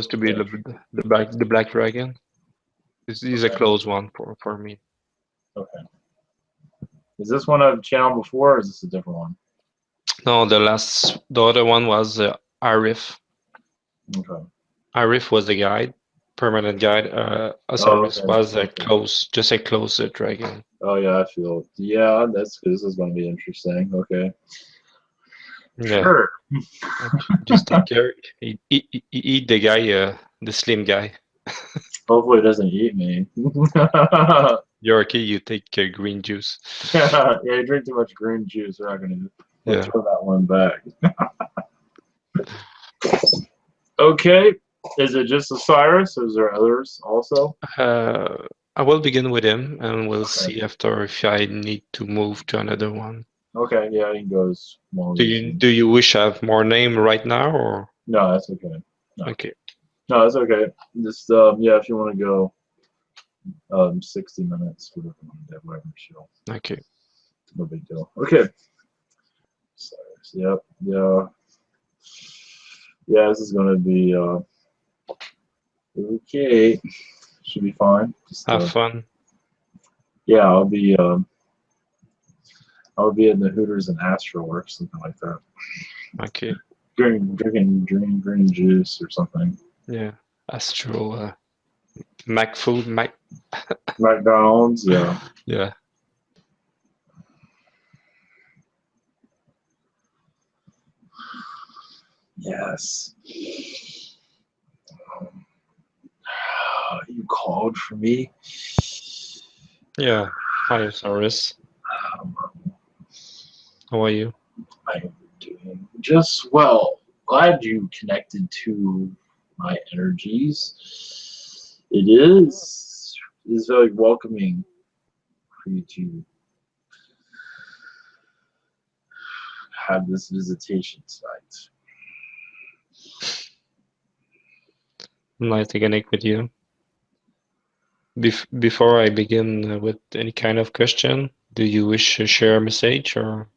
Supposed to be Okay. the black dragon. This is a Okay. close one for me. Okay. Is this one I've channeled before, or is this a different one? No, the other one was Arif. Okay. Arif was the guide, permanent guide. Oh, Osiris okay. was a Okay. close, just a close dragon. Oh yeah, I feel. Yeah, that's good. This is going to be interesting. Okay. Yeah, Sure. just take care. Eat the guy, the slim guy. Hopefully it doesn't eat me. You're okay. You take green juice. Yeah, you drink too much green juice. We're not going to. We'll Yeah. throw that one back. Okay. Is it just Osiris? Or is there others also? I will begin with him, and we'll Okay. see after if I need to move to another one. Okay. Yeah, he goes more easy. Do you wish I have more name right now, or No, that's okay. No, okay? no, that's okay. Just yeah, if you want to go 60 minutes, whatever show. Okay. No big deal. Okay. Osiris. Yep. Yeah. Yeah, this is gonna be okay. Should be fine. Just Have fun. yeah, I'll be in the Hooters and Astro or something like that. Okay. Drinking green juice or something. Yeah. Astro. Mac food. Mac. McDonald's, yeah. Yeah. Yes. Um, you called for me. Yeah. Hi, Osiris. Um, How are you? I'm doing just well. Glad you connected to my energies. It is very welcoming for you to have this visitation tonight. Nice to connect with you. Before I begin with any kind of question, do you wish to share a message or?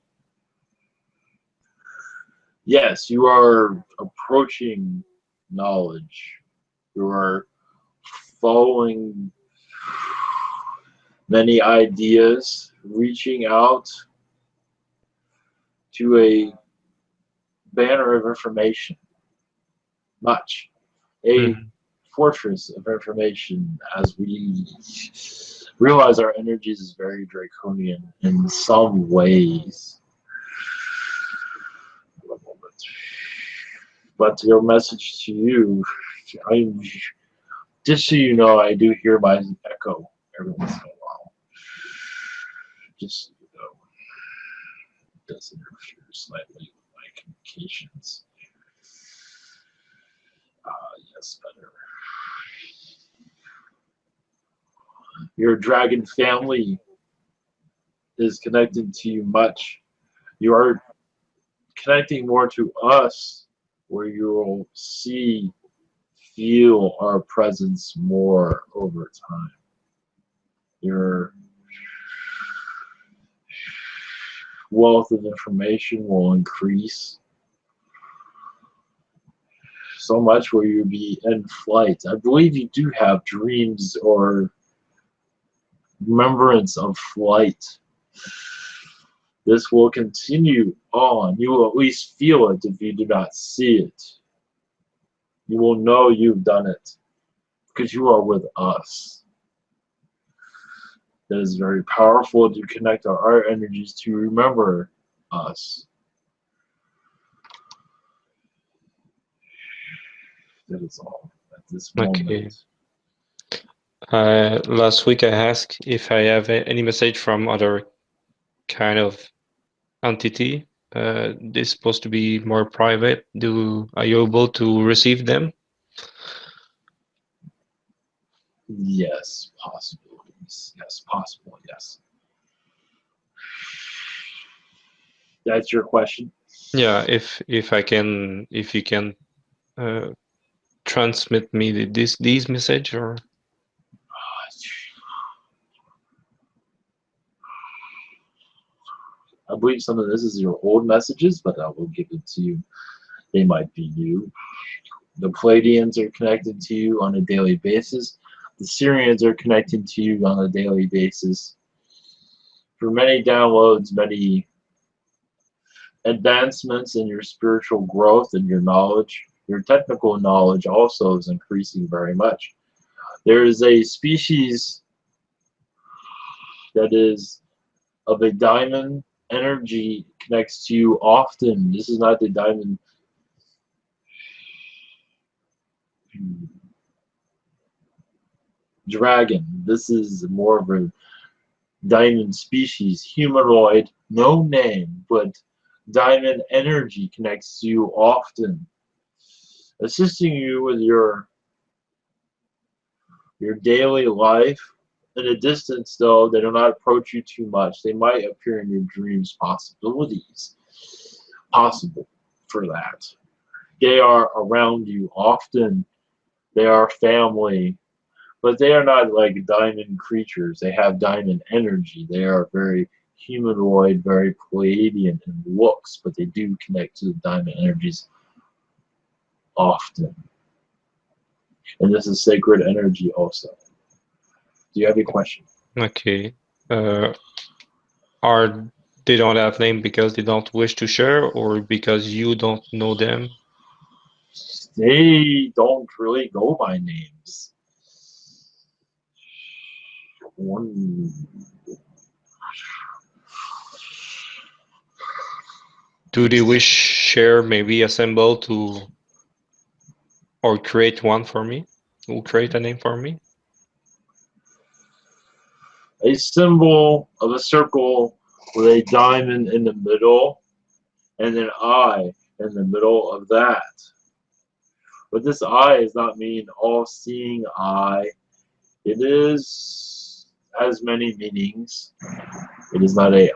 Yes, you are approaching knowledge. You are following many ideas, reaching out to a banner of information, much. A Mhm. fortress of information as we realize our energies is very draconian in some ways. But your message to you, I just so you know, I do hear my echo every once in a while. Just so you know, it does interfere slightly with my communications. Yes, better. Your dragon family is connected to you much. You are connecting more to us, where you will see, feel our presence more over time. Your wealth of information will increase so much where you'll be in flight. I believe you do have dreams or remembrance of flight. This will continue on. You will at least feel it if you do not see it. You will know you've done it because you are with us. That is very powerful to connect our energies to remember us. That is all at this Okay. moment. Last week I asked if I have any message from other kind of entity. This is supposed to be more private. Are you able to receive them? Yes, possibilities. Yes, possible. Yes. That's your question. Yeah, if I can, if you can uh, transmit me these message or I believe some of this is your old messages, but I will give it to you. They might be new. The Pleiadians are connected to you on a daily basis. The Syrians are connected to you on a daily basis. For many downloads, many advancements in your spiritual growth and your knowledge, your technical knowledge also is increasing very much. There is a species that is of a diamond energy connects to you often. This is not the diamond dragon. This is more of a diamond species, humanoid, no name, but diamond energy connects to you often, assisting you with your daily life. In a distance, though, they do not approach you too much. They might appear in your dreams, possibilities, possible for that. They are around you often. They are family, but they are not like diamond creatures. They have diamond energy. They are very humanoid, very Pleiadian in looks, but they do connect to the diamond energies often. And this is sacred energy also. Do you have a question? Okay. Are they don't have name because they don't wish to share, or because you don't know them? They don't really go by names. Do they wish share, maybe assemble to, or create one for me? Will create a name for me? A symbol of a circle with a diamond in the middle and an eye in the middle of that. But this eye does not mean all-seeing eye. It has many meanings. It is not a.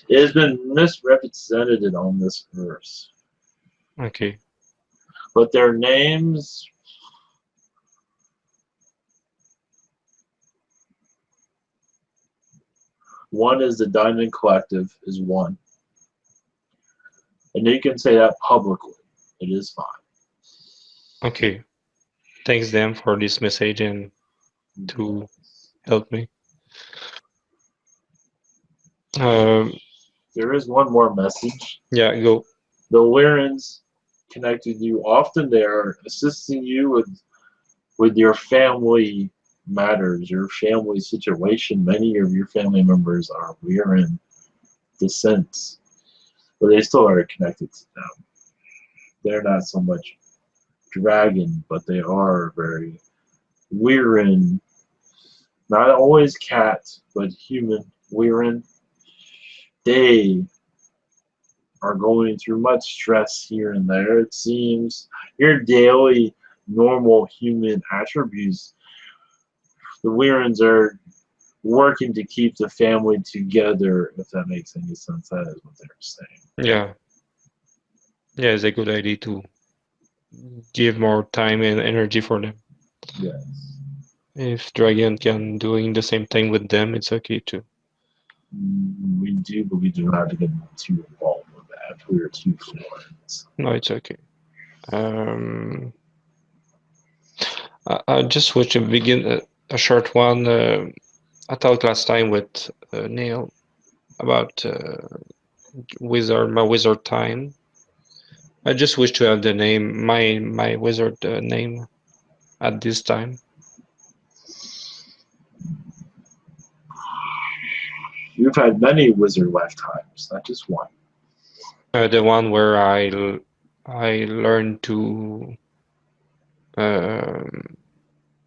It has been misrepresented on this verse. Okay. But their names. One is the Diamond Collective, is one. And you can say that publicly. It is fine. Okay. Thanks them for this message and to help me. There is one more message. Yeah, go. The Lyrans connect with you. Often they are assisting you with your family matters, your family situation. Many of your family members are Lyran descent, but they still are connected to them. They're not so much dragon, but they are very Lyran. Not always cat, but human Lyran. They are going through much stress here and there. It seems your daily normal human attributes, the Lyrans are working to keep the family together, if that makes any sense. That is what they're saying. Yeah. Yeah, it's a good idea to give more time and energy for them. Yes. If Dragon can doing the same thing with them, it's okay too. We do, but we do not have to get too involved with that. We are too friends. No, it's okay. I just wish to begin a short one. I talked last time with Neil about my wizard time. I just wish to have the name, my wizard name at this time. You've had many wizard lifetimes, not just one. The one where I learned to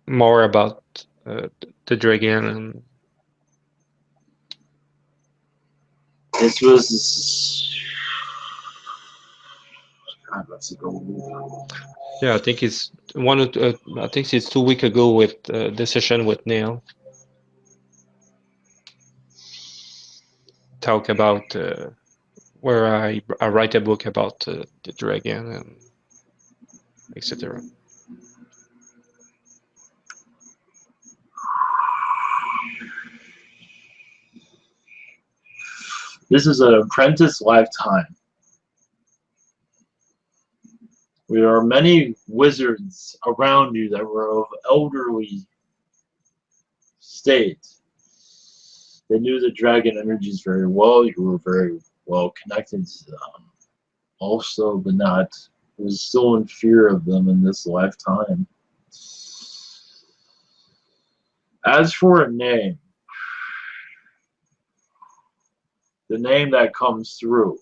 more about the dragon and This was. God, let's go. yeah, I think it's I think it's 2 weeks ago with the session with Neil. Talk about where I write a book about the dragon and etc. This is an apprentice lifetime. There are many wizards around you that were of elderly state. They knew the dragon energies very well. You were very well connected to them. Also, but not was still in fear of them in this lifetime. As for a name, the name that comes through,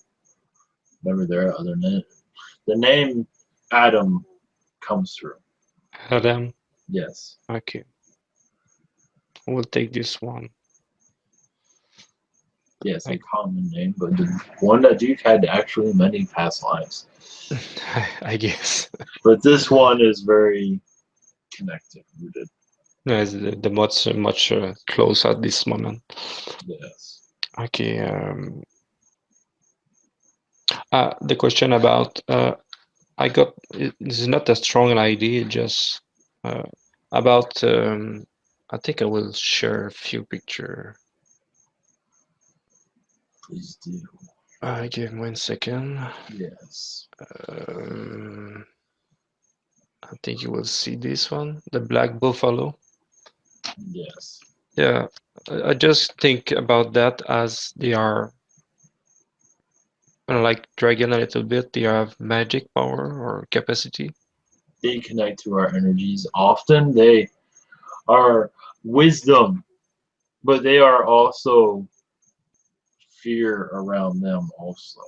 remember there are other names. The name Adam comes through. Adam. Yes. Okay. We'll take this one. Yes, a common name, but the one that you've had actually many past lives. I guess. But this one is very connected, rooted. Yes, the much close at this moment. Yes. Okay. The question about I got this is not a strong idea, just about I think I will share a few picture. Please do. Give me 1 second. Yes. I think you will see this one, the black buffalo. Yes. Yeah, I just think about that as they are like dragon a little bit. They have magic power or capacity. They connect to our energies. Often they are wisdom, but they are also fear around them also.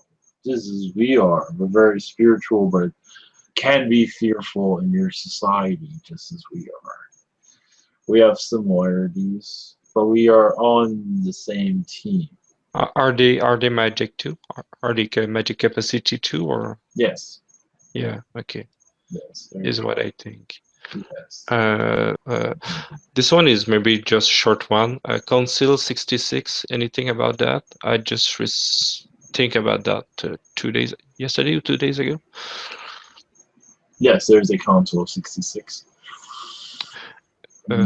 Just as we are. We're very spiritual, but can be fearful in your society, just as we are. We have similarities, but we are on the same team. Are they magic too? Are they magic capacity too, or? Yes. Yeah, okay. Yes. Is what I think. Yes. This one is maybe just short one. Council 66. Anything about that? I just think about that 2 days, yesterday or 2 days ago. Yes, there's a Council of 66. In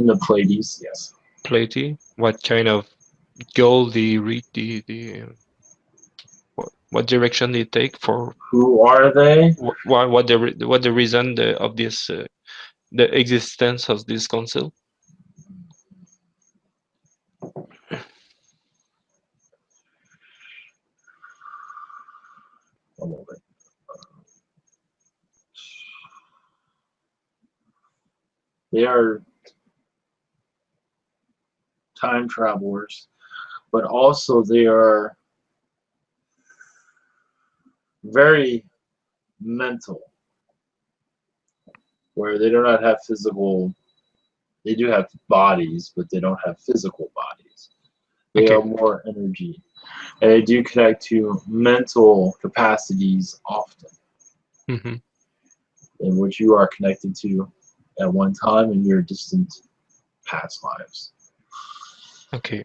the Pleiades, yes. Platy. What kind of goal they read what direction they take for? Who are they? What the reason of this the existence of this council? One moment. They are time travelers, but also they are very mental, where they do not have physical. They do have bodies, but they don't have physical bodies. They Okay. are more energy, and they do connect to mental capacities often, Mm-hmm. in which you are connected to at one time in your distant past lives. Okay.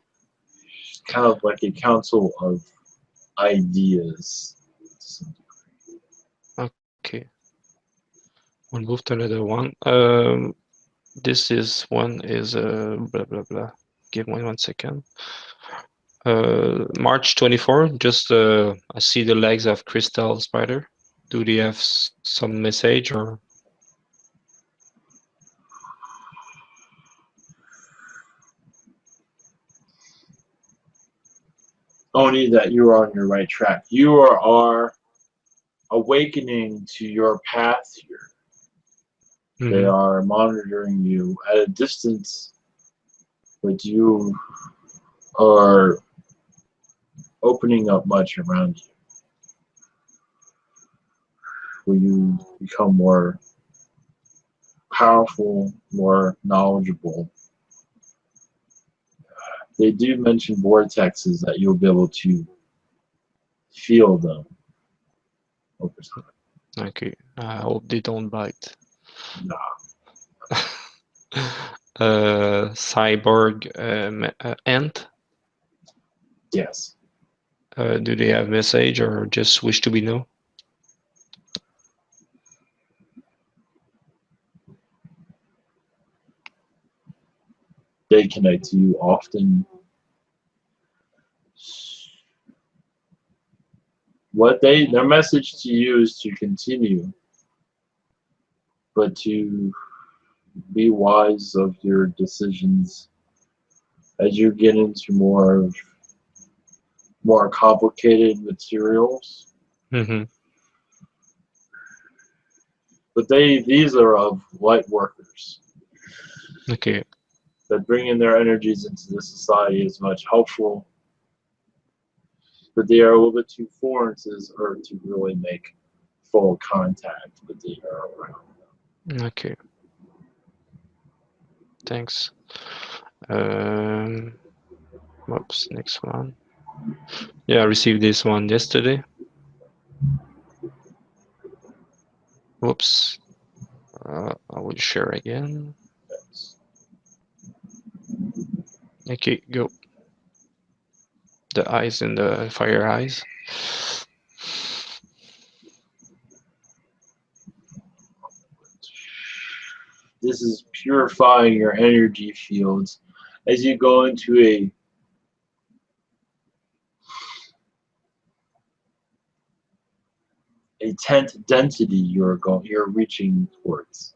Kind of like a council of ideas. Okay. We'll move to another one. This is one is blah blah blah. Give me 1 second. March 24. Just I see the legs of Crystal Spider. Do they have some message or? Only that you are on your right track. You are awakening to your path here. They Mm-hmm. are monitoring you at a distance, but you are opening up much around you. Where you become more powerful, more knowledgeable. They do mention vortexes that you'll be able to feel them over time. Okay. I hope they don't bite. Nah. Cyborg ant. Yes. Do they have message or just wish to be known? They connect to you often. Their message to you is to continue but to be wise of your decisions as you get into more complicated materials. Mm-hmm. But these are of light workers Okay. that bringing their energies into the society is much helpful, but they are a little bit too foreign to this earth to really make full contact with the air around. Okay. Thanks. Whoops. Next one. Yeah, I received this one yesterday. Whoops. I will share again. Yes. Okay, go. The eyes and the fire eyes. This is purifying your energy fields as you go into a 10th density you're reaching towards.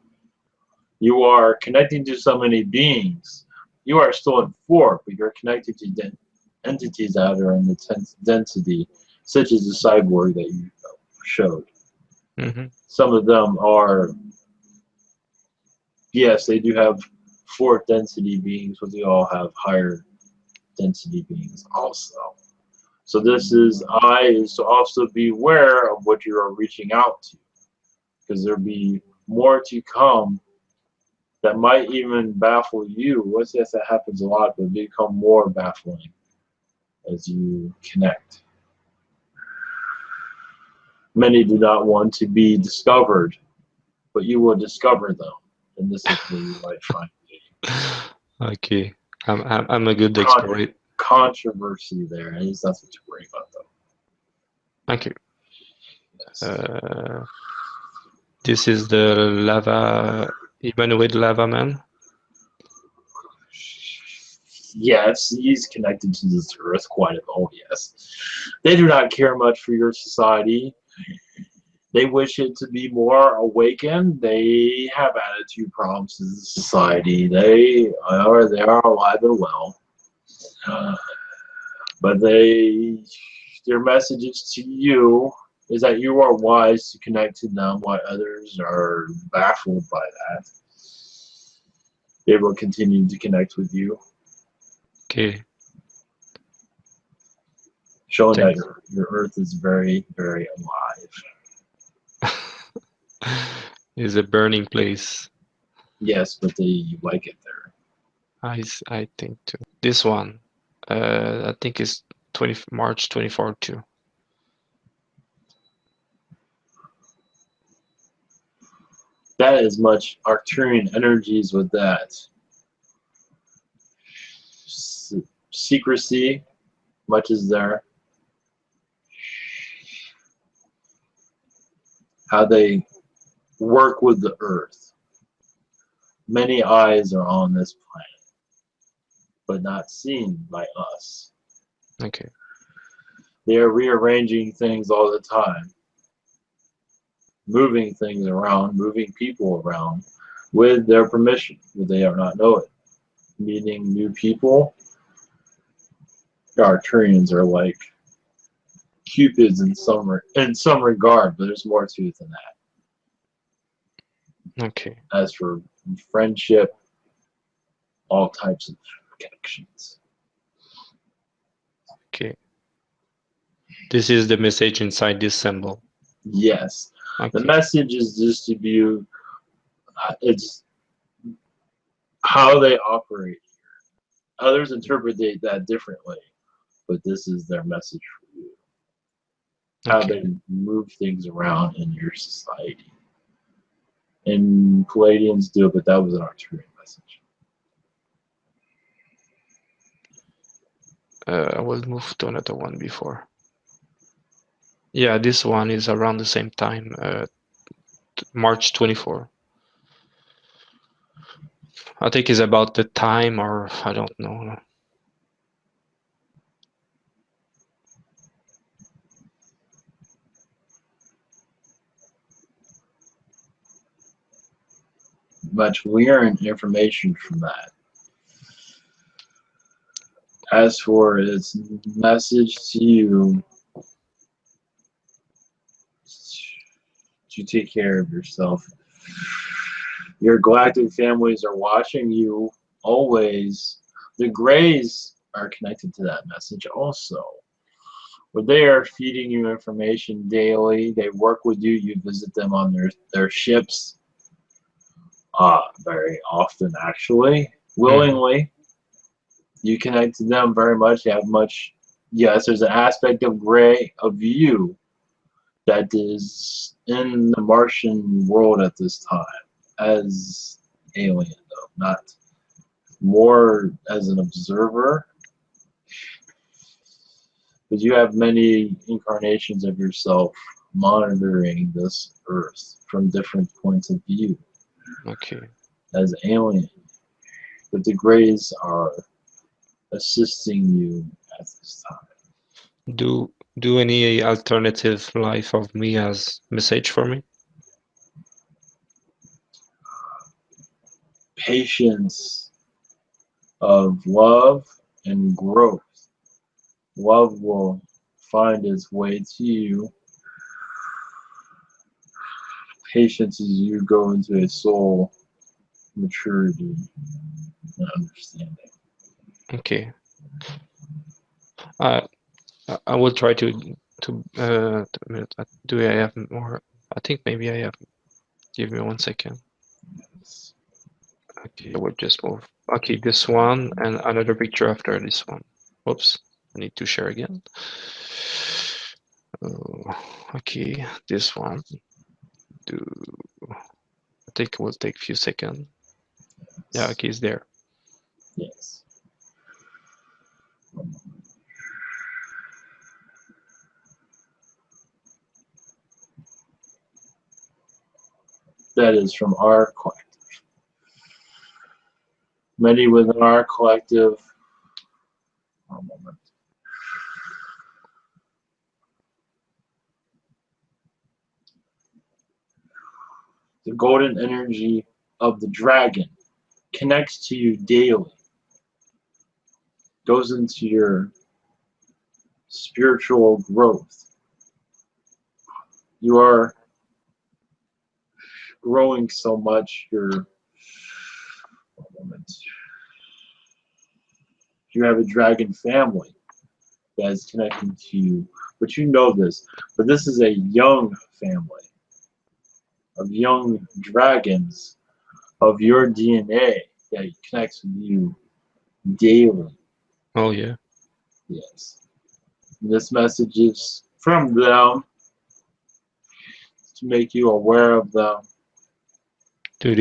You are connecting to so many beings. You are still in 4, but you're connected to entities that are in the 10th density, such as the cyborg that you showed. Mm-hmm. Some of them are, yes, they do have 4th density beings, but they all have higher density beings also. So this is to also be aware of what you are reaching out to, because there'll be more to come that might even baffle you. What's yes, that happens a lot, but become more baffling as you connect. Many do not want to be discovered, but you will discover them, and this is where you might find Okay. I'm a good Con- explorer. controversy there. At least that's what to worry about, though. Thank you. Yes. This is the lava humanoid lava man. Yes, he's connected to this earth quite a bit. Oh, yes. They do not care much for your society. They wish it to be more awakened. They have attitude problems to the society. They are alive and well. But their messages to you is that you are wise to connect to them while others are baffled by that. They will continue to connect with you, Okay. showing that Thanks. your earth is very, very alive. It's a burning place. Yes, but you like it there. I think too. This one, I think is March 24 too. That is much Arcturian energies with that. Secrecy, much is there. How they work with the earth. Many eyes are on this planet, but not seen by us. Okay. They are rearranging things all the time, moving things around, moving people around with their permission, but they are not know it. Meeting new people. Arcturians are like cupids in some regard, but there's more to it than that. Okay. As for friendship, all types of connections. Okay. This is the message inside this symbol. Yes. Okay. The message is just to be, it's how they operate here. Others interpret that differently, but this is their message for you. How Okay. they move things around in your society. And Palladians do it, but that was an Arcturian message. I will move to another one before. Yeah, this one is around the same time, March 24. I think it's about the time, or I don't know. much learn information from that. As for its message to you, to take care of yourself. Your galactic families are watching you always. The Greys are connected to that message also. Where they are feeding you information daily. They work with you. You visit them on their ships. Very often, actually. Willingly. You connect to them very much. You have much. Yes, there's an aspect of Grey, of you, that is in the Martian world at this time as alien, though, not more as an observer. But you have many incarnations of yourself monitoring this Earth from different points of view. Okay. As alien. But the Greys are assisting you at this time. Do any alternative life of me as message for me? Patience of love and growth. Love will find its way to you. Patience as you go into a soul maturity and understanding. Okay. I will try to do I have more? I think maybe I have. Give me 1 second. Yes. Okay, I will just move. Okay, this one and another picture after this one. Oops, I need to share again. Okay, this one. I think it will take a few seconds. Yeah, okay, it's there. Yes. That is from our collective. Many within our collective. One moment. The golden energy of the dragon connects to you daily, goes into your spiritual growth. You are growing so much. You have a dragon family that is connecting to you, but you know this. But this is a young family of young dragons of your DNA that connects with you daily. Oh yeah. Yes. And this message is from them to make you aware of them. Do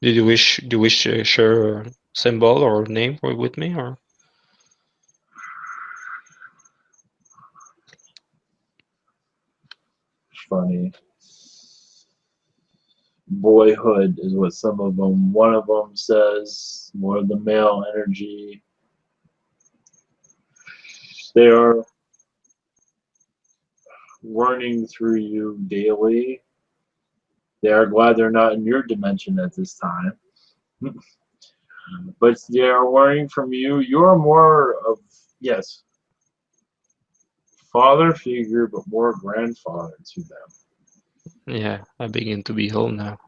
you wish to share a symbol or name with me or? Funny. Boyhood is what some of them, one of them says, more of the male energy. They are learning through you daily. They are glad they're not in your dimension at this time. But they are learning from you. You're more of, yes, father figure, but more grandfather to them. Yeah, I begin to be old now.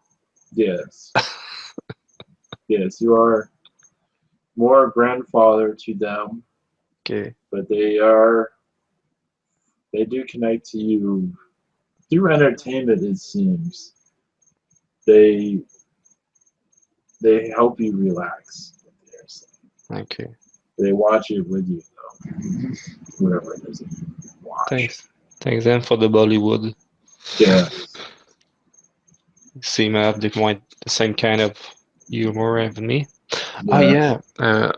Yes. Yes, you are more grandfather to them. Okay. But they do connect to you through entertainment, it seems. They help you relax. Okay. They watch it with you, though. Whatever it is. Watch. Thanks then for the Bollywood. Yeah. Seem I have the same kind of humor as me. Yeah. Oh yeah.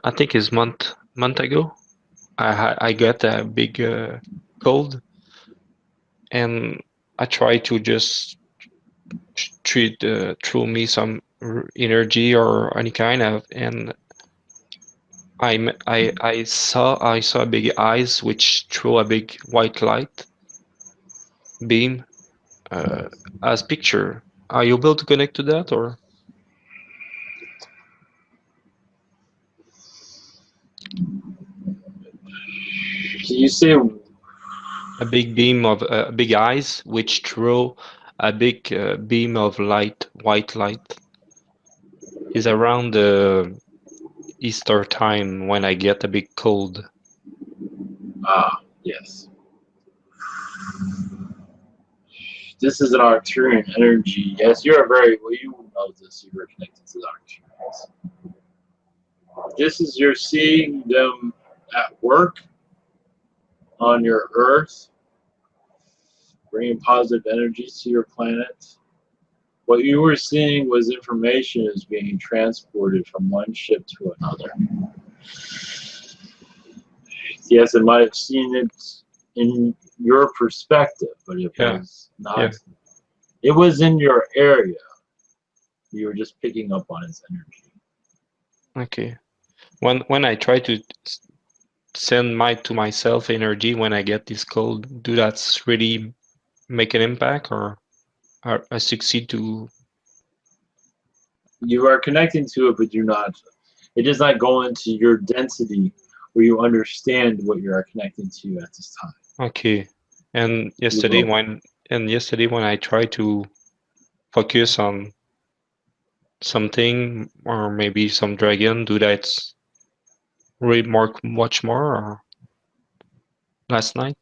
I think it's month ago. I got a big cold, and I try to just treat through me some energy or any kind of, and I saw big eyes which threw a big white light beam as picture. Are you able to connect to that or? Can you say A big beam of big eyes, which throw a big beam of light, white light, is around the Easter time when I get a big cold. yes? This is an Arcturian energy. Yes, you are very well. You know this. You were connected to the Arcturians. This is you're seeing them at work on your Earth, bringing positive energies to your planet. What you were seeing was information is being transported from one ship to another. Yes, it might have seen it in your perspective, but it Yeah, was not. yeah. It was in your area. You were just picking up on its energy. Okay. When I try to send my to myself energy when I get this cold, do that's really make an impact, or I succeed to? You are connecting to it, but you're not. It does not go into your density where you understand what you are connecting to at this time. Okay. And You yesterday will. when I try to focus on something or maybe some dragon, do that read more much more, or last night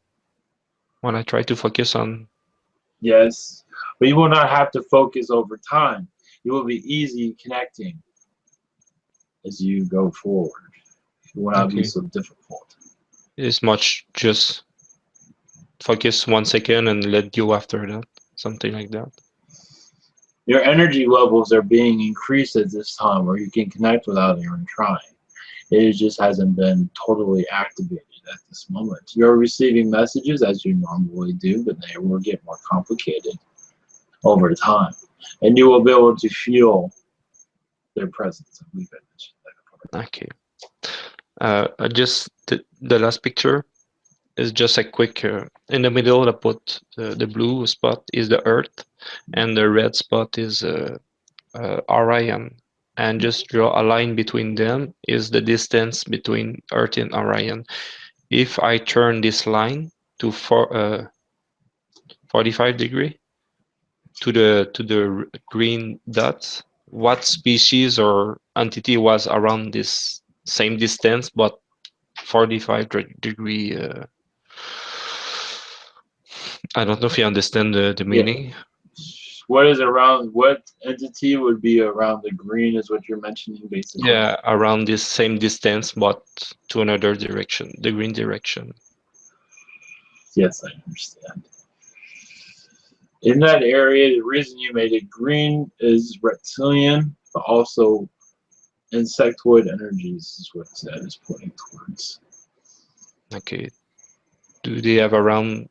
when I try to focus on. Yes, but you will not have to focus over time. You will be easy connecting as you go forward. It will not be Okay. so difficult. It's much just focus 1 second and let go after that. Something like that. Your energy levels are being increased at this time where you can connect without even trying. It just hasn't been totally activated at this moment. You're receiving messages as you normally do, but they will get more complicated over time. And you will be able to feel their presence. I believe I mentioned that. Okay. Just the last picture is just a quick. In the middle, I put the blue spot is the Earth, and the red spot is Orion. And just draw a line between them is the distance between Earth and Orion. If I turn this line to 45 degree to the green dots, what species or entity was around this same distance but 45 degree? I don't know if you understand the Yeah. meaning. What is around? What entity would be around the green? Is what you're mentioning, basically. Yeah, around this same distance but to another direction, the green direction. Yes, I understand. In that area, the reason you made it green is reptilian, but also insectoid energies is what that is pointing towards. Okay. Do they have around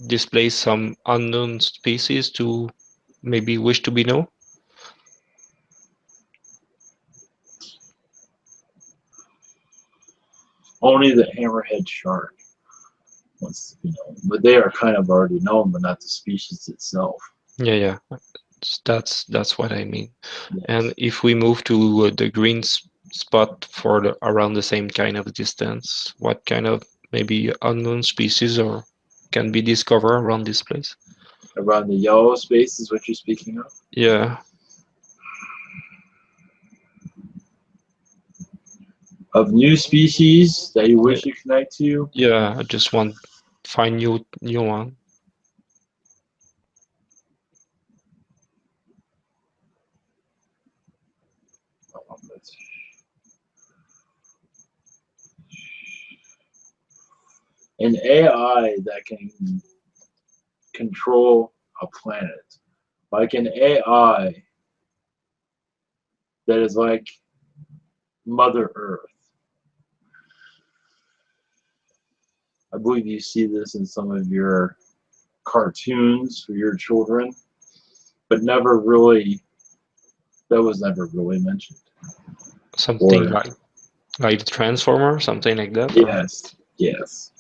display some unknown species to maybe wish to be known? Only the hammerhead shark wants to be known, but they are kind of already known, but not the species itself. Yeah, yeah. That's what I mean. And Yes. if we move to the green spot for around the same kind of distance, what kind of maybe unknown species or can be discovered around this place? Around the yellow space is what you're speaking of. Yeah, Of new species that you yeah, wish to connect to. yeah. I just want find new one. An AI that can control a planet. Like an AI that is like Mother Earth. I believe you see this in some of your cartoons for your children, but never really, that was never really mentioned. Something Or, like the Transformer, something like that, or yes, yes.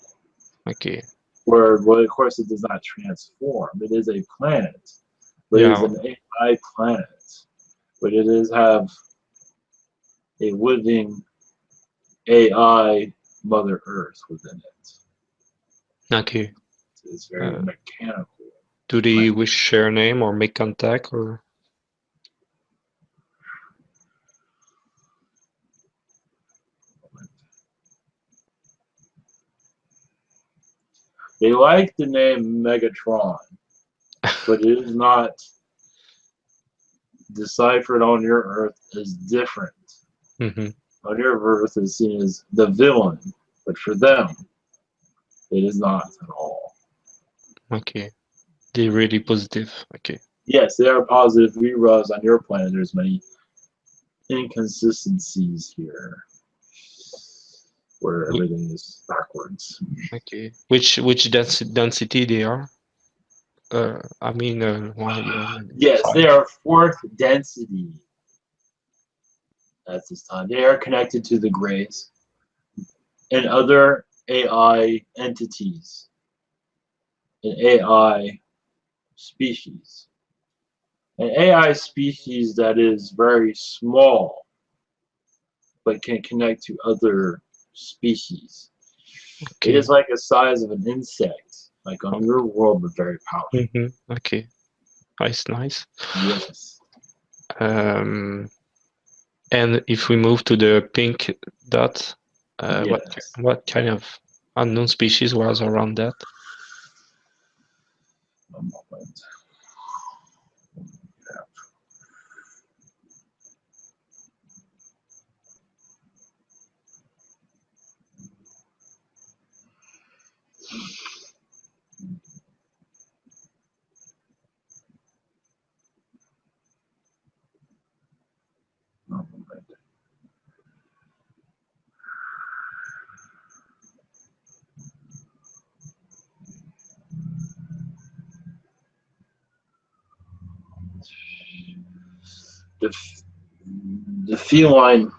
okay. Where, well, of course, it does not transform. It is a planet, but it is Yeah, an AI planet. But it does have a living AI Mother Earth within it. Okay. It's very mechanical. Do they wish share name or make contact or? They like the name Megatron, but it is not deciphered on your Earth as different. Mm-hmm. On your Earth is seen as the villain, but for them, it is not at all. Okay. They're really positive. Okay. Yes, they are positive. Realize on your planet there's many inconsistencies here, where Wh- everything is backwards. Okay. Which density they are? I mean, Yes, they five. are fourth density at this time. They are connected to the Greys and other AI entities, an AI species. An AI species that is very small but can connect to other species. It Okay. is like the size of an insect, like on your world, but very powerful. Mm-hmm. Okay. Nice, nice. Yes. Um, and if we move to the pink dot, Yes. what kind of unknown species was around that? A moment. A moment. The, the feline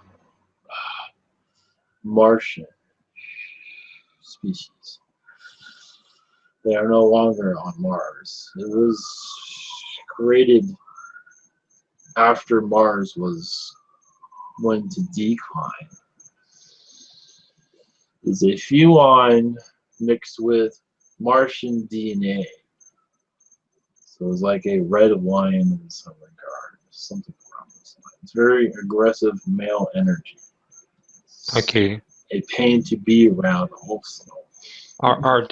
Martian species. They are no longer on Mars. It was created after Mars was went to decline. It's a feline mixed with Martian DNA. So it's like a red lion in some regard, something around this line. It's very aggressive male energy. Okay. A pain to be around also. Are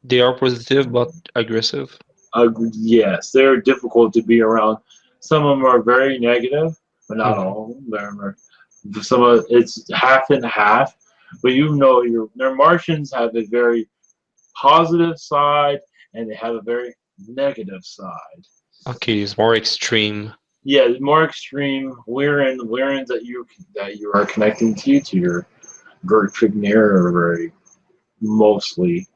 they are positive but aggressive? Yes, they're difficult to be around. Some of them are very negative, but not Mm-hmm. all of them. Some of it's half and half. But you know, their Martians have a very positive side and they have a very negative side. Okay, it's more extreme. Yeah, more extreme. We're in that you are connecting to your Gert Figner are very mostly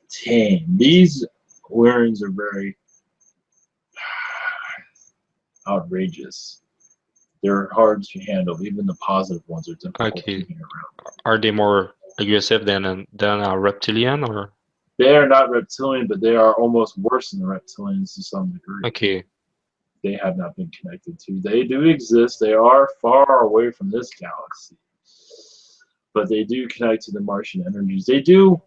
tame. These Warrens are very outrageous. They're hard to handle. Even the positive ones are difficult to Okay. get around. Are they more aggressive than a reptilian or? They are not reptilian, but they are almost worse than the reptilians to some degree. Okay. They have not been connected to. They do exist. They are far away from this galaxy, but they do connect to the Martian energies. They do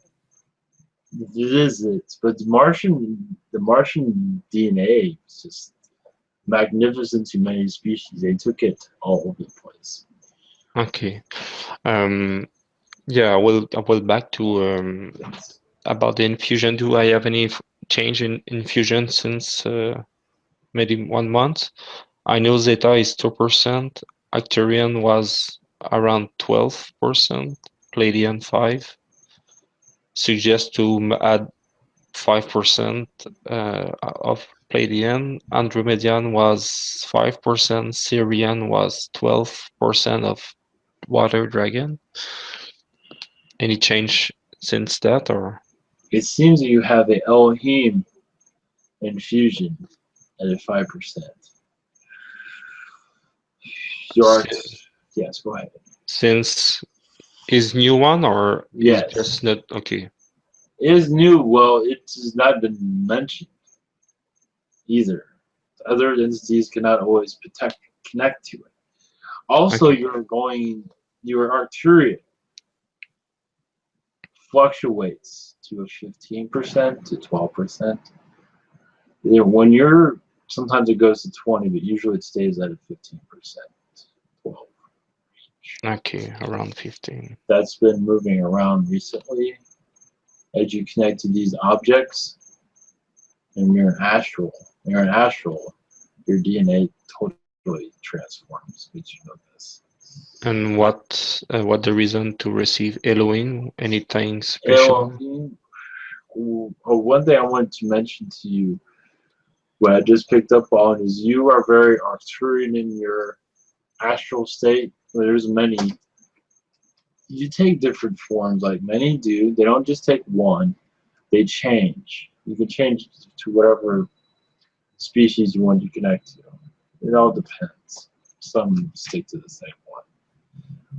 visit, but the Martian DNA is just magnificent to many species. They took it all over the place. Okay. Um, yeah, I will back to about the infusion. Do I have any change in infusion since maybe 1 month? I know Zeta is 2%, Arcturian was around 12%, Palladian 5. Suggest to add 5% of Palladian. Andromedian was 5%, Syrian was 12% of Water Dragon. Any change since that or? It seems that you have a Elohim infusion at a 5%. Your yes, go ahead. Since is new one or is Yes, just not okay? it is new. Well, it has not been mentioned either. Other entities cannot always connect to it. Also, Okay. your Arcturian fluctuates to a 15% to 12%. When you're sometimes it goes to 20, but usually it stays at a 15%, 12. Okay, around 15. That's been moving around recently as you connect to these objects, and you're an astral, your DNA totally transforms. Did you know this? And what the reason to receive Elohim? Anything special? Elohim. One thing I wanted to mention to you, what I just picked up on, is you are very Arcturian in your astral state. There's many. You take different forms, like many do. They don't just take one. They change. You can change to whatever species you want to connect to. It all depends. Some stick to the same one.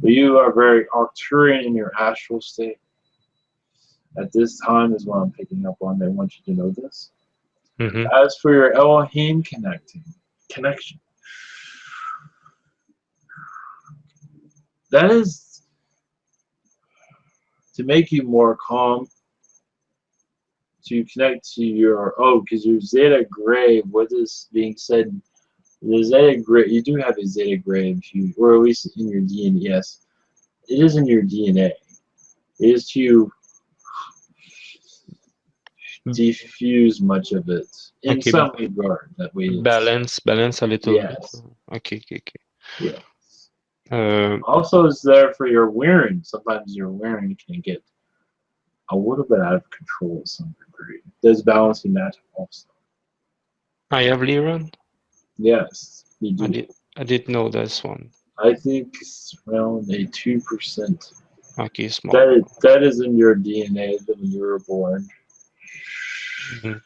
But you are very Arcturian in your astral state. At this time is what I'm picking up on. I want you to know this. Mm-hmm. As for your Elohim connection, that is to make you more calm, to connect to your because your Zeta Gray, what is being said, the Zeta Gray, you do have a Zeta Gray infused, or at least in your DNA. Yes, it is in your DNA. It is to diffuse much of it in Okay, some regard. That way, balance a little bit. yes, Okay, okay, okay. yes. Uh, Also, it's there for your wearing. Sometimes your wearing can get a little bit out of control to some degree. There's balancing that also. I have Liran. Yes, you I do. did. I did know this one. I think it's around a 2%. Okay, small. That is in your DNA when you were born. Mm-hmm.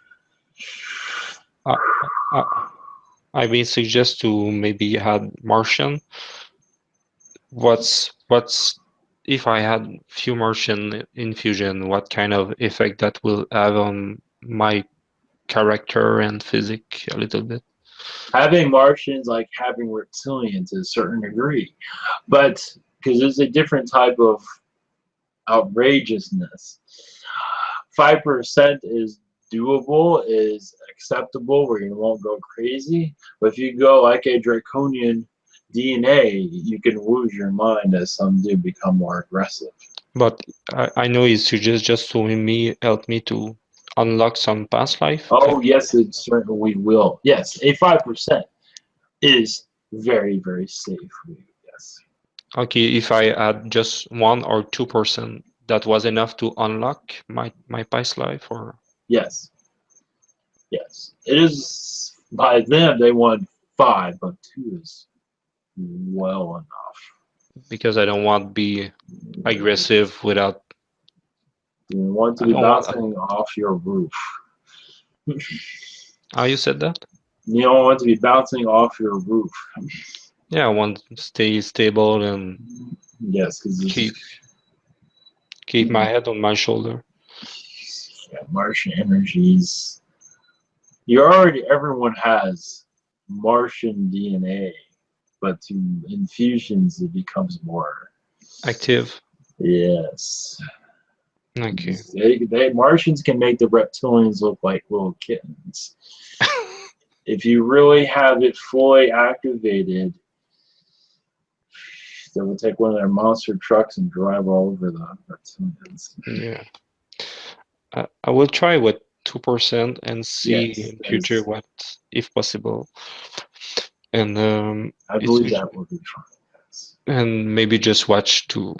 I, I, I may suggest to maybe add Martian. What's if I had few Martian infusion? What kind of effect that will have on my character and physique a little bit? Having Martians like having reptilians to a certain degree, but because there's a different type of outrageousness. 5% is doable, is acceptable, where you won't go crazy. But if you go like a draconian DNA, you can lose your mind as some do become more aggressive. But I know you suggest just to me help me to unlock some past life. Oh, yes, it certainly will. Yes, a 5% is very, very safe for you. Yes. Okay, if I add just 1 or 2%, that was enough to unlock my past life, or Yes. Yes. It is, by them, they want 5, but 2 is well enough. because I don't want to be aggressive without. You want to I be don't want. bouncing off your roof. How you said that? You don't want to be bouncing off your roof. Yeah, I want to stay stable and Yes, because keep keep my head on my shoulder. Martian energies. Everyone has Martian DNA, but to infusions it becomes more. Active. Yes. Okay. Martians can make the reptilians look like little kittens. If you really have it fully activated, they will take one of their monster trucks and drive all over the reptilians. Yeah. I will try with 2% and see Yes, in future what, if possible, and I believe that will be fine. Yes. and maybe just watch to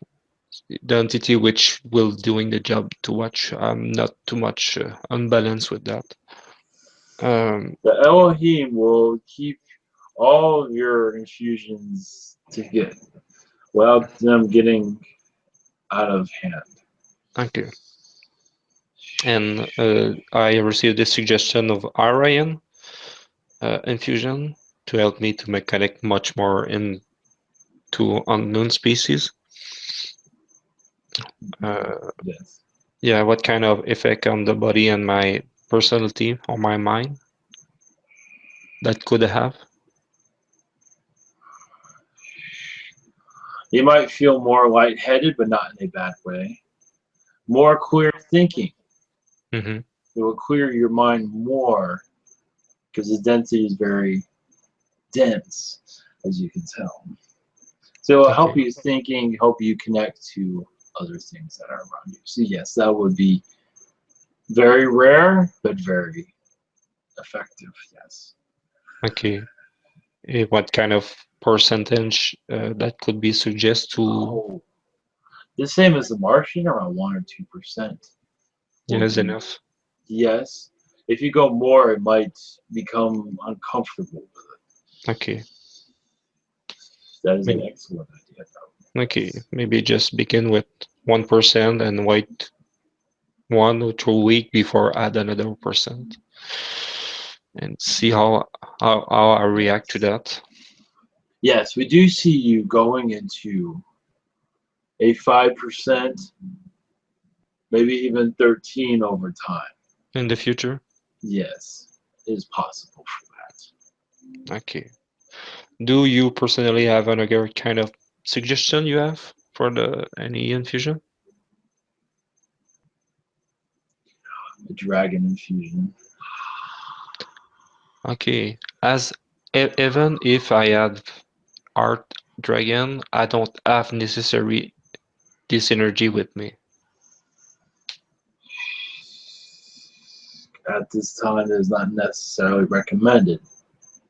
the entity which will doing the job to watch. I'm not too much unbalanced with that. The Elohim will keep all of your infusions together without them getting out of hand. Okay. And I received the suggestion of Arian infusion to help me to connect much more into unknown species. Yes. Yeah, what kind of effect on the body and my personality or my mind that could have? You might feel more lightheaded, but not in a bad way. More clear thinking. Mm-hmm. It will clear your mind more because the density is very dense, as you can tell. So it'll help Okay. you thinking, help you connect to other things that are around you. So yes, that would be very rare, but very effective. Yes. Okay. What kind of percentage that could be suggest to? Oh, the same as the Martian, around 1 or 2% will Yes, be enough. yes. If you go more, it might become uncomfortable with it. Okay. That is an Maybe, excellent idea, though. okay. Maybe just begin with 1% and wait 1 or 2 weeks before add another percent and see how I react to Yes. that. Yes, we do see you going into a 5%, maybe even 13 over time. In the future. Yes, it is possible for that. Okay. Do you personally have another kind of suggestion you have for the any infusion? The dragon infusion. Okay. As even if I have art dragon, I don't have necessary this energy with me. At this time, it is not necessarily recommended,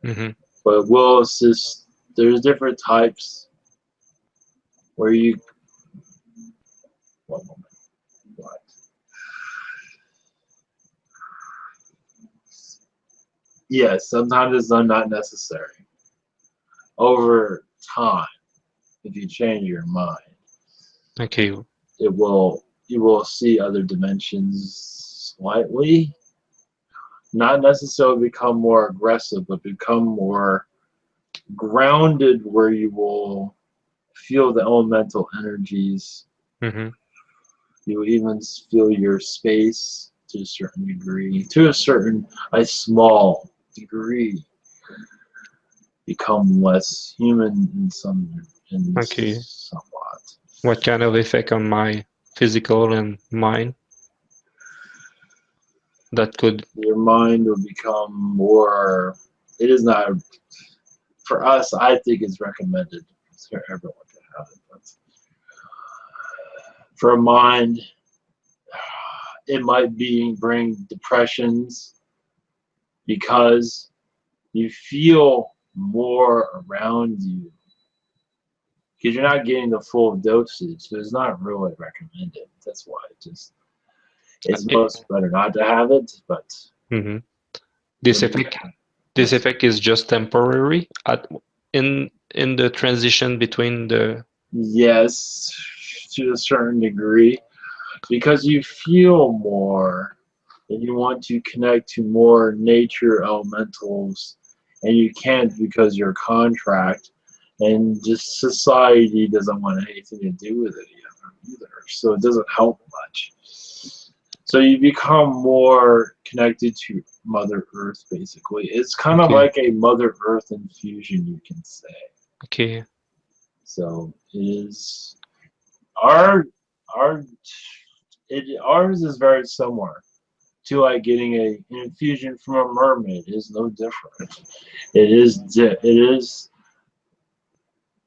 Mm-hmm. but will assist. There's different types where you. One moment. What? Yes, sometimes it's not necessary. Over time, if you change your mind, Okay. it will you will see other dimensions slightly. Not necessarily become more aggressive, but become more grounded where you will feel the elemental energies. Mm-hmm. You will even feel your space to a certain degree, a small degree, become less human in Okay. somewhat. What kind of effect on my physical and mind that could? Your mind will become more. It is not for us. I think it's recommended for everyone to have it, but for a mind, it might bring depressions because you feel more around you because you're not getting the full dosage. So it's not really recommended. That's why it's It, most better not to have it. But mm-hmm. This when you effect this yes effect is just temporary in the transition between the. yes to a certain degree because you feel more and you want to connect to more nature elementals and you can't because your contract and just society doesn't want anything to do with it either. So it doesn't help much. So you become more connected to Mother Earth basically. It's kind of Okay. like a Mother Earth infusion, you can say. Okay. So it is our our ours is very similar to like getting an infusion from a mermaid. It is no different.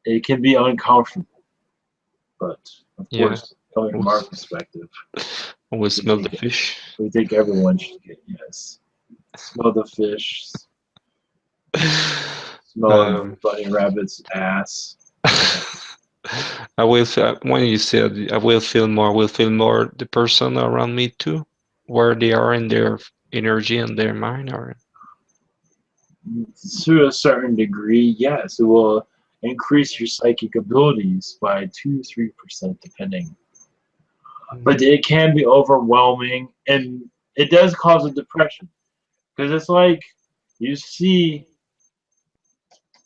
It can be uncomfortable, but of Yeah. course, coming from our Always, perspective, always we smell the think fish. we think everyone should get yes. Smell the fish, smell um, bunny rabbit's ass. I will feel, when you said I will feel more the person around me too, where they are in their energy and their mind are. To a certain degree, yes, it will increase your psychic abilities by 2 3% depending. But Mhm. it can be overwhelming and it does cause a depression. Because it's like you see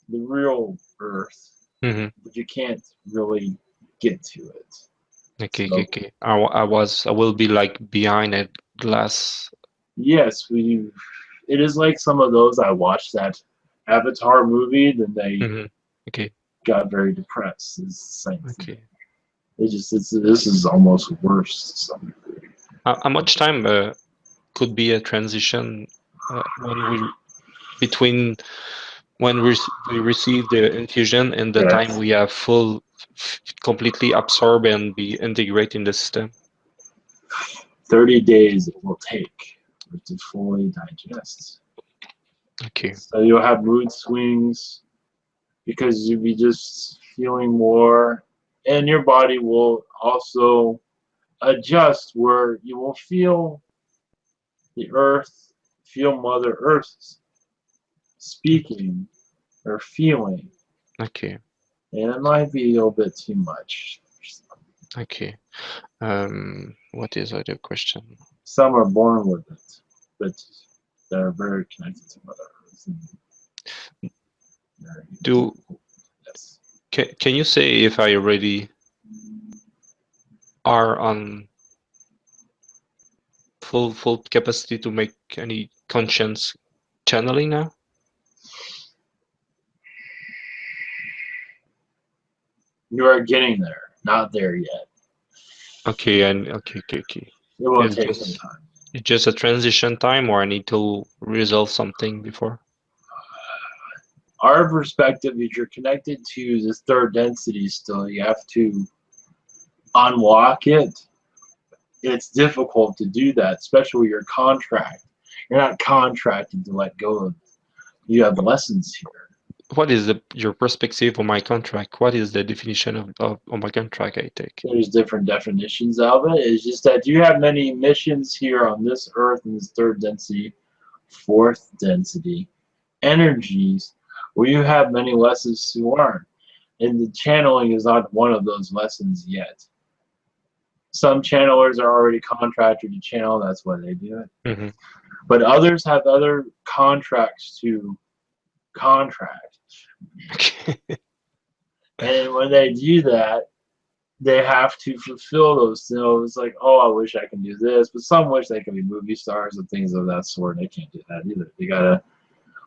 the real Earth, Mhm. but you can't really get to it. Okay, okay, So okay. I will be like behind a glass. yes, it is like some of those I watched that Avatar movie, then they Mhm. Okay, got very depressed. It's the same thing. okay. This is almost worse to some degree. How much time? could be a transition between when we receive the infusion and the time Yes. we have completely absorb and be integrate in the system. 30 days it will take for it to fully digest. Okay. So you'll have mood swings because you'll be just feeling more, and your body will also adjust where you will feel the earth, feel Mother Earth speaking or feeling, Okay. and it might be a little bit too much. Okay. What is other question? Some are born with it, but they're very connected to Mother Earth. Yes. Can you say if I already are on full capacity to make any conscience channeling now? You are getting there, not there yet. Okay, and okay. It will It's take some time. it's just a transition time, or I need to resolve something before? Our perspective is you're connected to this third density still. You have to unlock it. It's difficult to do that, especially with your contract. You're not contracted to let go of. You have lessons here. What is your perspective on my contract? What is the definition of my contract I take? There's different definitions of it. It's just that you have many missions here on this earth in this third density, fourth density energies where you have many lessons to learn. And the channeling is not one of those lessons yet. Some channelers are already contracted to channel, that's why they do it. Mm-hmm. But others have other contracts to contract. And when they do that, they have to fulfill those things. It's like, oh, I wish I can do this. But some wish they can be movie stars and things of that sort. They can't do that either. You got to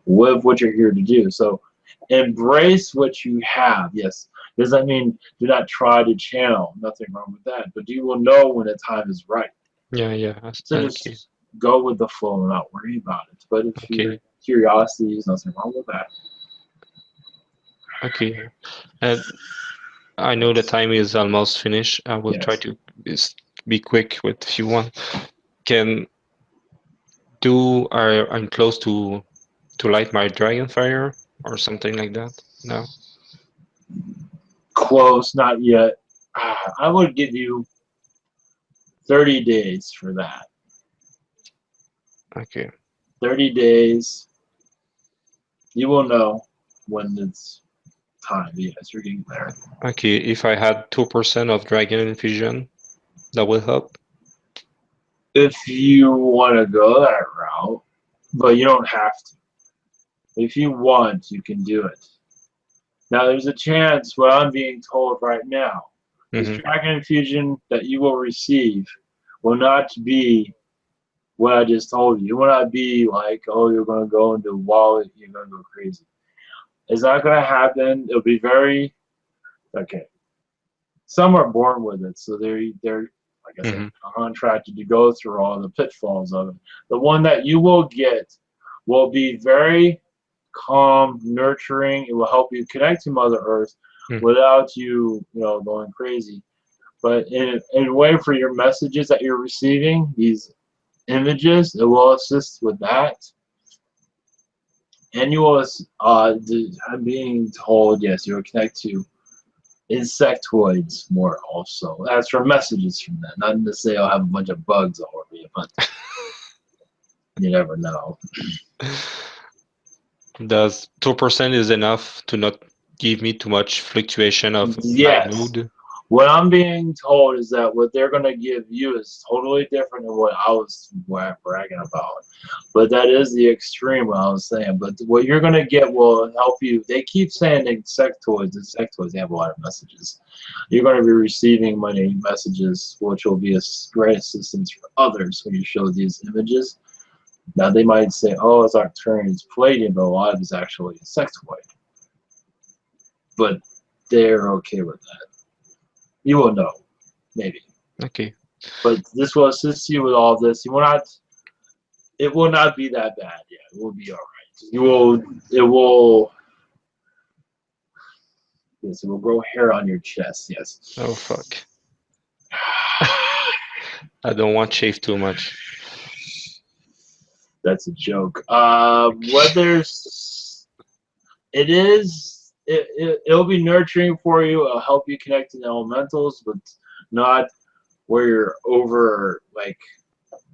live what you're here to do. So embrace what you have. Yes. Does that mean do not try to channel? Nothing wrong with that. But you will know when the time is right. Yeah. So Okay. just go with the flow and not worry about it. But if your curiosity is nothing wrong with that. Okay. And I know the time is almost finished. I will try to be quick with if you want. I'm close to light my dragon fire or something like that? No. Close, not yet. I would give you 30 days for that. Okay. 30 days. You will know when it's time. Yes, you're getting there. Okay, if I had 2% of dragon infusion, that will help. If you want to go that route, but you don't have to. If you want, you can do it. Now, there's a chance, what I'm being told right now, this dragon infusion that you will receive will not be what I just told you. It will not be like, oh, you're going to go into a wallet, you're going to go crazy. It's not going to happen. It'll be very, okay. Some are born with it, so they're like I said, contracted to go through all the pitfalls of it. The one that you will get will be very calm, nurturing. It will help you connect to Mother Earth without you, going crazy. But in a way for your messages that you're receiving, these images, it will assist with that. And you will, I'm being told, yes, you will connect to insectoids more also. That's for messages from that. Not to say I'll have a bunch of bugs all over you, but you never know. Does 2% is enough to not give me too much fluctuation of my mood? What I'm being told is that what they're going to give you is totally different than what I was bragging about. But that is the extreme what I was saying. But what you're going to get will help you. They keep saying insectoids. Insectoids, they have a lot of messages. You're going to be receiving many messages, which will be a great assistance for others when you show these images. Now, they might say, oh, it's Arcturian, it's Palladian, but a lot of it's actually insectoid. But they're okay with that. You will know, maybe. Okay. But this will assist you with all this. You will not it will not be that bad. Yeah, it will be all right. You will. It will. Yes, it will grow hair on your chest. Yes. Oh fuck. I don't want shave too much. That's a joke. Whether it is, it'll be nurturing for you. It'll help you connect to the elementals, but not where you're over like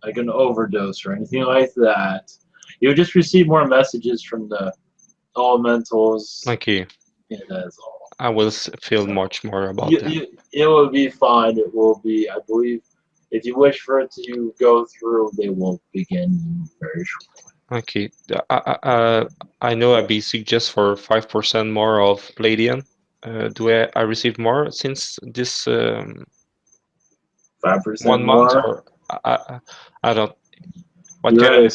an overdose or anything like that. You'll just receive more messages from the elementals. Okay. Yeah, that's all. I will feel So, much more about that. it will be fine. It will be, I believe, if you wish for it to go through, they will begin very shortly. Okay. I know I be suggest for 5% more of Palladium. Do I receive more since this 5% 1 month, more. or I don't. What kind You're of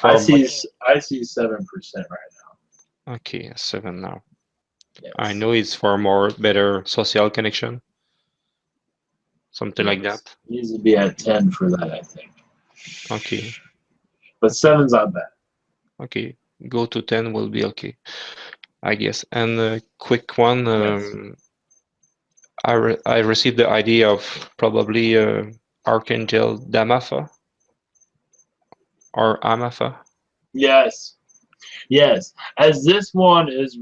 I for see. much? I see 7% right Okay, 7 now. now. I Yes. know it's for more better social connection, something like Yes. that. Needs to be at 10 for that, I think. Okay, But seven's not bad. okay. Go to 10 will be okay, I guess. And a quick one. Yes. I received the idea of probably Archangel Damafa or Amafa. Yes. Yes. As this one is.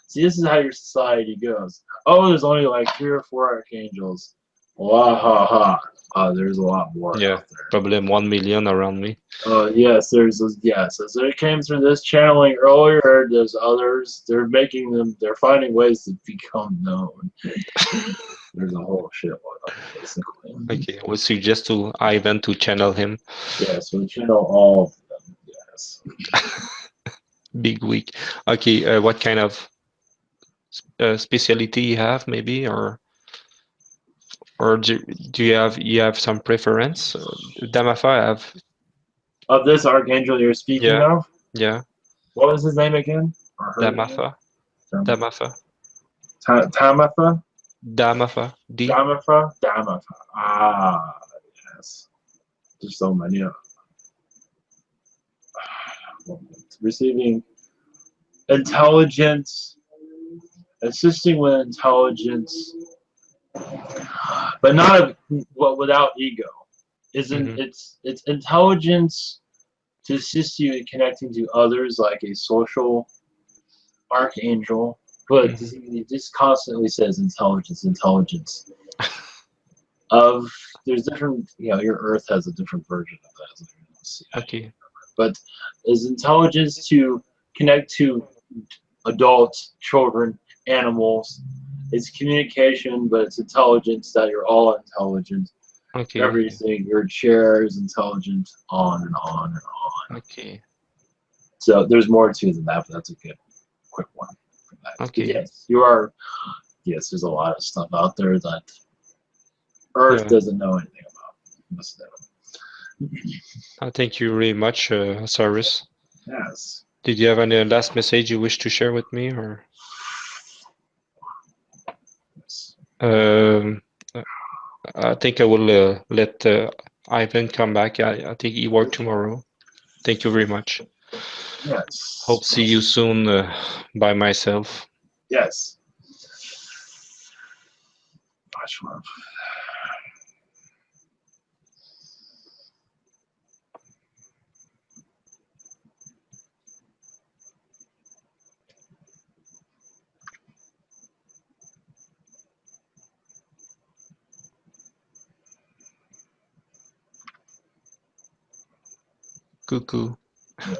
See, this is how your society goes. Oh, there's only like 3 or 4 archangels. Wah ha ha. There's a lot more Yeah, out there. probably 1 million around me. Yes, yes. As it came through this channeling earlier, there's others. They're making them. They're finding ways to become known. There's a whole shitload of them, basically. Okay, I would suggest to Ivan to channel him. Yes, we channel all of them. Yes. Big week. Okay, what kind of specialty you have, maybe, or do you have some preference? Damafa, I have. Of this archangel you're speaking Yeah, of, yeah. what was his name again? Or her name? Damafa, Damafa, Tamatha? Damafa, D. Damatha? Damatha. Yes. There's so many of them. Receiving intelligence, assisting with intelligence, but not without ego. Isn't Hmm. it's intelligence to assist you in connecting to others, like a social archangel, but Hmm. he just constantly says intelligence, intelligence. Of there's different, your Earth has a different version of that. Okay, But is intelligence to connect to adults, children, animals. It's communication, but it's intelligence that you're all intelligent. okay, okay, Everything, your chair is intelligent, on and on and on. okay, So there's more to it than that, but that's a good quick one for that. But okay. yes, you are. Yes, there's a lot of stuff out there that Earth Yeah, doesn't know anything about. Most of it. I thank you very much, Cyrus. Yes. Did you have any last message you wish to share with me, or Yes. um, I think I will let Ivan come back. I think he work tomorrow. Thank you very much. Yes. Hope see you soon by myself. Yes. Much love. Cuckoo. Yeah.